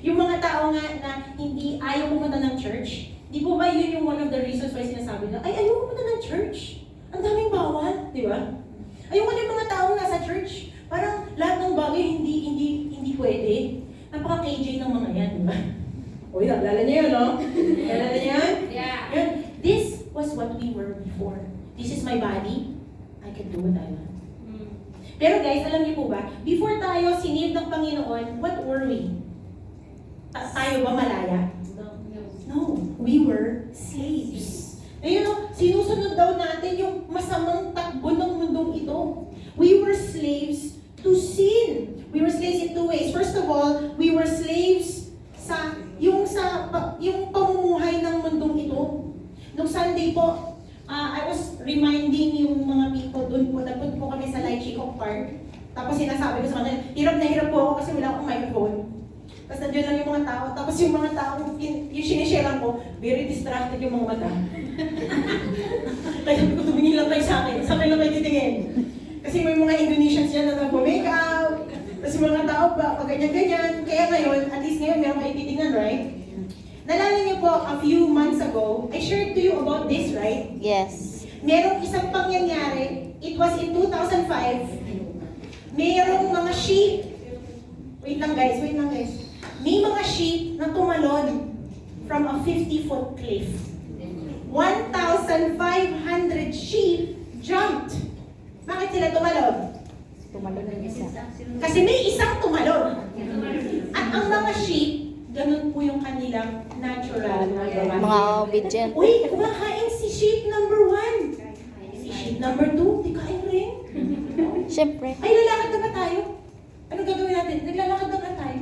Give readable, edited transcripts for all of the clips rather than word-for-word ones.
Yung mga tao nga na hindi ayaw pumunta ng church, di po ba yun yung one of the reasons why sinasabi na, ay, ayaw pumunta ng church. Ang daming bawal, di ba? Ayaw ko yung mga taong nasa church. Parang lahat ng bagay hindi pwede. Napaka-KJ ng mga yan, di ba? Uy, naalala niyo yun, no? Naalala niyo yun? Yeah. Yun. This was what we were before. This is my body. I can do what I want. Pero guys, alam niyo po ba, before tayo sinave ng Panginoon, what were we? Tayo ba malaya? No, we were slaves. Ayun o, sinusunod daw natin yung masamang takbo ng mundong ito. We were slaves to sin. We were slaves in two ways. First of all, we were slaves sa yung pamumuhay ng mundong ito. Nung Sunday po, I was reminding yung mga people doon po, nagpunta po kami sa Light Chico Park. Tapos sinasabi ko sa kanila, hirap na hirap po ako kasi wala akong microphone. Tapos nandiyan lang yung mga tao. Tapos yung mga tao, yung sinishare ko, very distracted yung mga mata. Kaya sabi ko, tumingin lang kayo sa akin. Sa akin lang kayo titingin. Kasi may mga Indonesians yan na nag-make out. Tapos yung mga tao pa, pag ganyan-ganyan. Kaya ngayon, at least ngayon, meron kayo titingnan, right? Nalala niyo po, a few months ago, I shared to you about this, right? Yes. Merong isang pangyayari, it was in 2005, merong mga sheep, wait lang guys. May mga sheep na tumalon from a 50-foot cliff. 1,500 sheep jumped. Bakit sila tumalon? Tumalon ng isa. Kasi may isang tumalon. At ang mga sheep, ganun po yung kanilang natural na gawa. Mga obedient. Uy, kumakain si sheep number 1. Si sheep number 2, di kain rin. Siyempre. Ay, lalakad na ba tayo? Anong gagawin natin? Naglalakad na ba tayo?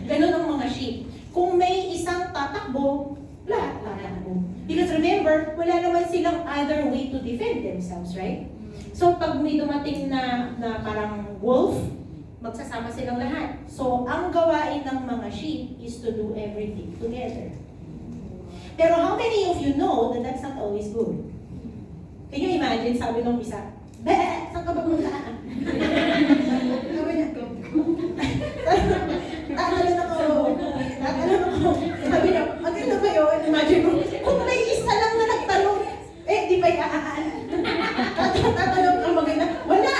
Ganun ang mga sheep. Kung may isang tatakbo, lahat tatakbo. Because remember, wala naman silang other way to defend themselves, right? So, pag may dumating na parang wolf, magsasama silang lahat. So, ang gawain ng mga sheep is to do everything together. Pero how many of you know that that's not always good? Can you imagine, sabi nung isa, "Be, saan ka ba punta?" Sabi niya, tatalon ako. Sabi niya, maganda ba yun? Imagine mo, kung may isa lang na nagtalong, di ba iaan? Tatalong ka maganda. Wala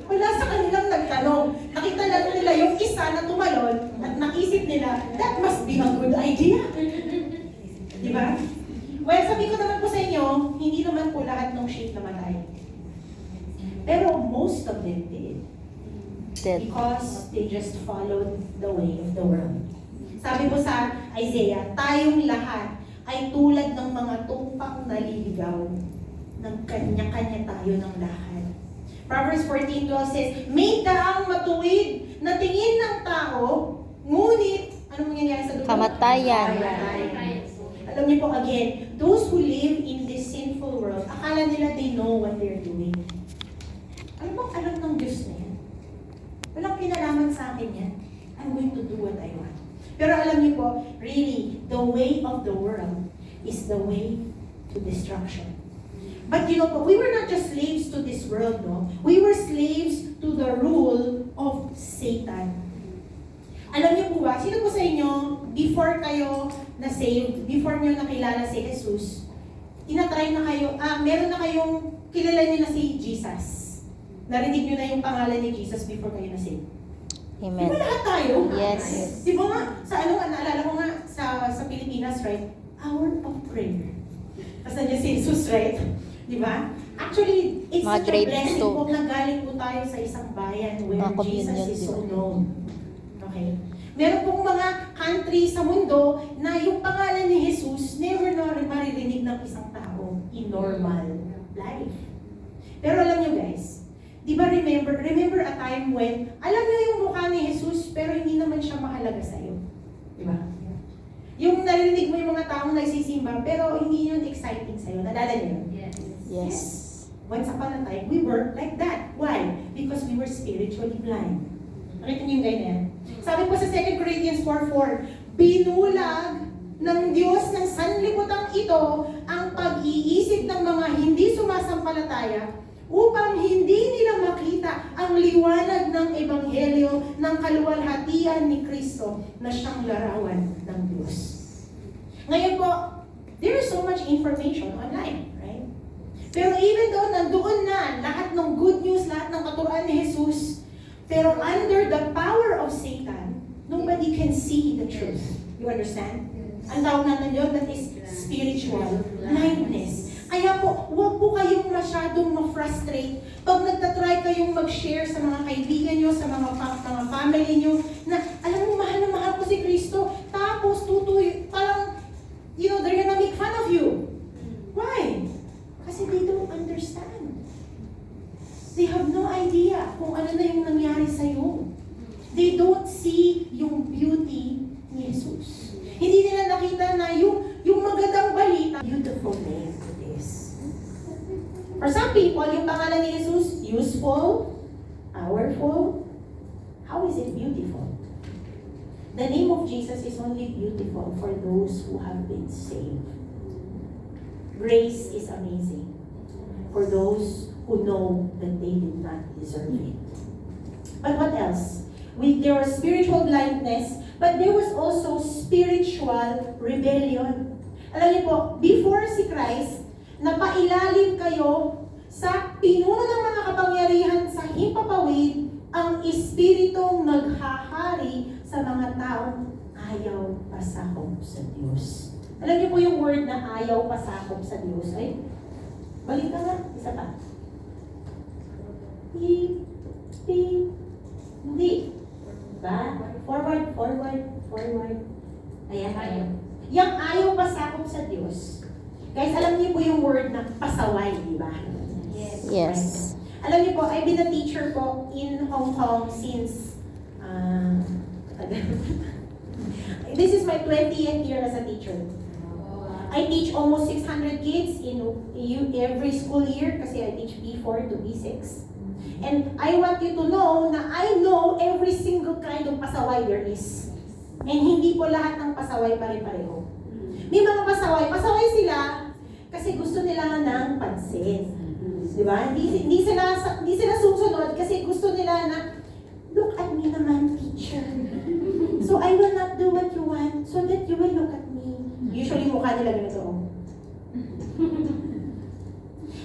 wala sa kanilang nagtanong. Nakita lang nila yung isa na tumalon at nakisip nila, that must be a good idea. Di ba? Well, sabi ko naman po sa inyo, hindi naman po lahat ng sheep namatay. Pero most of them did. Dead. Because they just followed the way of the world. Sabi po sa Isaiah, tayong lahat ay tulad ng mga tumpang naliligaw. Nagkanya-kanya tayo ng lahat. Proverbs 14:12 says, may daang matuwid na tingin ng tao, ngunit, ano mangyayari sa dulo? Kamatayan. Alam niyo po again, those who live in this sinful world, akala nila they know what they're doing. Alam mo, alam ng Diyos na yan. Walang kinalaman sa akin yan. I'm going to do what I want. Pero alam niyo po, really, the way of the world is the way to destruction. But you know po, we were not just slaves to this world, no? We were slaves to the rule of Satan. Alam niyo po ba, sino po sa inyo, before kayo na-save, before niyo nakilala si Jesus, tinatry na kayo, meron na kayong, kilala niyo na si Jesus. Narinig niyo na yung pangalan ni Jesus before kayo na-save. Amen. Di ba lahat tayo? Yes. Di ba nga, naalala ko nga sa Pilipinas, right? Hour of prayer. Tapos nandiyan si Jesus, right? Di ba? Actually, it's Mga such a grade blessing two. po na galing po tayo sa isang bayan where Mga Jesus communion, is di so ba? known. Okay? Meron pong mga country sa mundo na yung pangalan ni Jesus never na maririnig ng isang tao in normal life. Pero alam nyo guys, di ba remember a time when, alam nyo yung mukha ni Jesus pero hindi naman siya mahalaga sa'yo. Di ba? Yung narinig mo yung mga taong nagsisimba pero hindi yun exciting sa'yo. Nadala nyo yun? Yes. Once upon a time, we were like that. Why? Because we were spiritually blind. Nakita niyo yung ganyan? Sabi po sa 2 Corinthians 4:4, binulag ng Diyos ng sanlibutan ito ang pag-iisip ng mga hindi sumasampalataya upang hindi nila makita ang liwanag ng Ebanghelyo ng kaluwalhatian ni Kristo na siyang larawan ng Diyos. Ngayon po, there is so much information online, right? Pero even though nandoon na lahat ng good news, lahat ng katuruan ni Jesus, pero under the power of Satan, nobody can see the truth. You understand? Ang tawag natin yun, that is spiritual blindness. Kaya po, huwag po kayong masyadong ma-frustrate pag nagtatry kayong mag-share sa mga kaibigan nyo, sa mga family nyo, na alam mo, mahal na mahal ko si Kristo, tapos parang, they're gonna make fun of you. Why? Kasi they don't understand. They have no idea kung ano na yung nangyari sa'yo. They don't see yung beauty ni Jesus. Hindi nila nakita na yung magandang balita. Beautiful name it is. For some people, yung pangalan ni Jesus, useful, powerful. How is it beautiful? The name of Jesus is only beautiful for those who have been saved. Grace is amazing for those who know that they did not deserve it. But what else? There was spiritual blindness, but there was also spiritual rebellion. Alam niyo po, before si Christ, napailalim kayo sa pinuno ng mga kapangyarihan sa himpapawid ang espiritong naghahari sa mga taong ayaw pasakop sa Diyos. Alam niyo po yung word na ayaw pasakop sa Diyos? Ay, balik ka nga, isa pa. Hindi. Ba? Forward. Ayan. Yang ayaw pasakop sa Diyos. Guys, alam niyo po yung word na pasaway, di ba? Yes. Right. Alam niyo po, I've been a teacher po in Hong Kong since this is my 20th year as a teacher. I teach almost 600 kids in every school year kasi I teach B4 to B6. And I want you to know na I know every single kind of pasaway there is. And hindi po lahat ng pasaway pare-pareho. May mga pasaway sila kasi gusto nila ng pansin. Di ba? Hindi sila susunod kasi gusto nila na, look at me naman, teacher. So I will not do what you want so that you will look at me. Usually mukha nila ganito.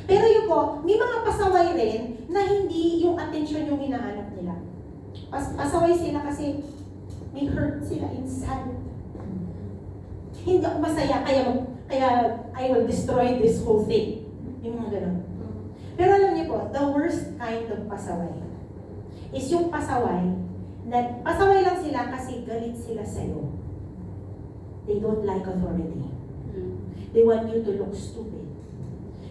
Pero yun po, may mga pasaway rin na hindi yung attention yung hinahanap nila. Pasaway sila kasi may hurt sila inside. Hindi ako masaya, kaya I will destroy this whole thing. Yung mga ganun. Pero alam niyo po, the worst kind of pasaway is yung pasaway na pasaway lang sila kasi galit sila sa'yo. They don't like authority. They want you to look stupid.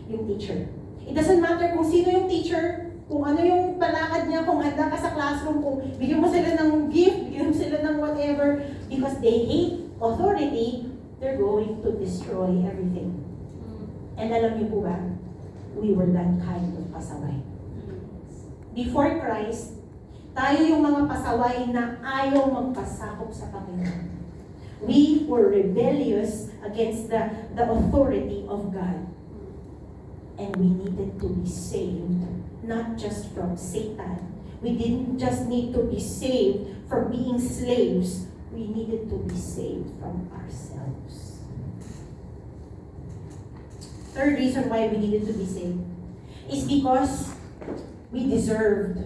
Yung teacher. It doesn't matter kung sino yung teacher, kung ano yung palakad niya, kung handa ka sa classroom, kung bigyan mo sila ng gift, bigyan mo sila ng whatever, because they hate authority, they're going to destroy everything. And alam niyo po ba, we were that kind of pasaway. Before Christ, tayo yung mga pasaway na ayaw magpasakop sa Panginoon. We were rebellious against the authority of God. And we needed to be saved, not just from Satan. We didn't just need to be saved from being slaves. We needed to be saved from ourselves. Third reason why we needed to be saved is because we deserved